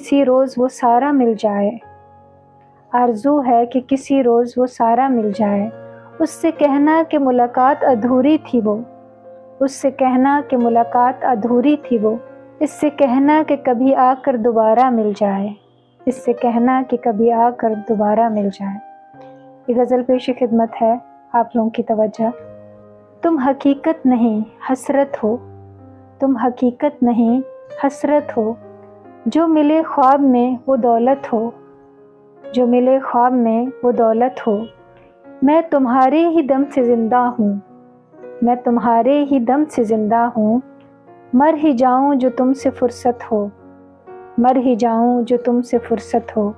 کسی روز وہ سارا مل جائے، آرزو ہے کہ کسی روز وہ سارا مل جائے۔ اس سے کہنا کہ ملاقات ادھوری تھی وہ، اس سے کہنا کہ ملاقات ادھوری تھی وہ، اس سے کہنا کہ کبھی آ کر دوبارہ مل جائے، اس سے کہنا کہ کبھی آ کر دوبارہ مل جائے۔ یہ غزل پیش خدمت ہے آپ لوگوں کی توجہ۔ تم حقیقت نہیں حسرت ہو، تم حقیقت نہیں حسرت ہو، جو ملے خواب میں وہ دولت ہو، جو ملے خواب میں وہ دولت ہو۔ میں تمہارے ہی دم سے زندہ ہوں، میں تمہارے ہی دم سے زندہ ہوں، مر ہی جاؤں جو تم سے فرصت ہو، مر ہی جاؤں جو تم سے فرصت ہو۔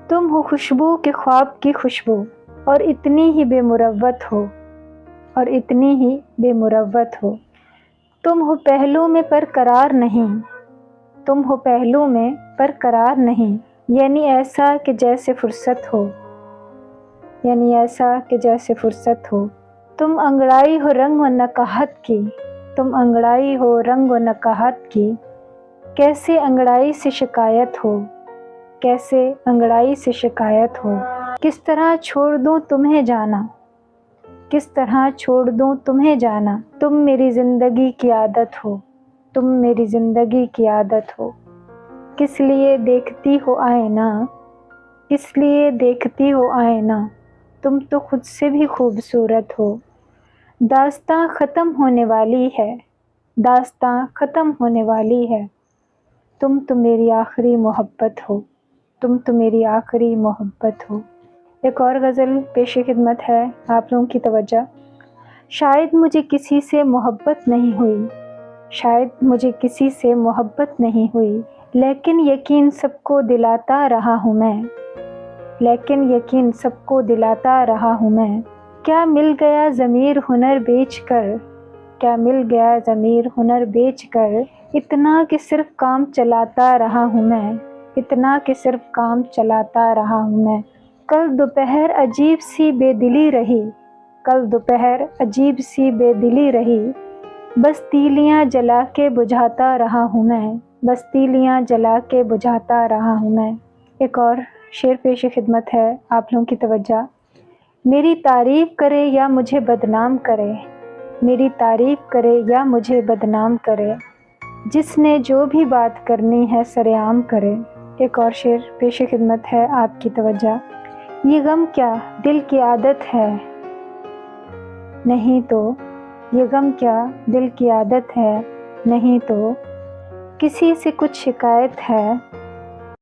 تم ہو خوشبو کے خواب کی خوشبو، اور اتنی ہی بے مروت ہو، اور اتنی ہی بے مروت ہو۔ تم ہو پہلو میں پر قرار نہیں، تم ہو پہلو میں پر قرار نہیں، یعنی ایسا کہ جیسے فرصت ہو، یعنی ایسا کہ جیسے فرصت ہو۔ تم انگڑائی ہو رنگ و نکہت کی، تم انگڑائی ہو رنگ و نکہت کی، کیسے انگڑائی سے شکایت ہو، کیسے انگڑائی سے شکایت ہو۔ کس طرح چھوڑ دوں تمہیں جانا، کس طرح چھوڑ دوں تمہیں جانا، تم میری زندگی کی عادت ہو، تم میری زندگی کی عادت ہو۔ کس لیے دیکھتی ہو آئینہ، کس لیے دیکھتی ہو آئینہ، تم تو خود سے بھی خوبصورت ہو۔ داستاں ختم ہونے والی ہے، داستاں ختم ہونے والی ہے، تم تو میری آخری محبت ہو، تم تو میری آخری محبت ہو۔ ایک اور غزل پیش خدمت ہے آپ لوگوں کی توجہ۔ شاید مجھے کسی سے محبت نہیں ہوئی، شاید مجھے کسی سے محبت نہیں ہوئی، لیکن یقین سب کو دلاتا رہا ہوں میں، لیکن یقین سب کو دلاتا رہا ہوں میں۔ کیا مل گیا ضمیر ہنر بیچ کر، کیا مل گیا ضمیر ہنر بیچ کر، اتنا کہ صرف کام چلاتا رہا ہوں میں، اتنا کہ صرف کام چلاتا رہا ہوں میں۔ کل دوپہر عجیب سی بے دلی رہی، کل دوپہر عجیب سی بے دلی رہی، بس تیلیاں جلا کے بجھاتا رہا ہوں میں، بس تیلیاں جلا کے بجھاتا رہا ہوں میں۔ ایک اور شعر پیش خدمت ہے آپ لوگوں کی توجہ۔ میری تعریف کرے یا مجھے بدنام کرے، میری تعریف کرے یا مجھے بدنام کرے، جس نے جو بھی بات کرنی ہے سرے عام کرے۔ ایک اور شعر پیش خدمت ہے آپ کی توجہ۔ یہ غم کیا دل کی عادت ہے، نہیں تو یہ غم کیا دل کی عادت ہے، نہیں تو کسی سے کچھ شکایت ہے،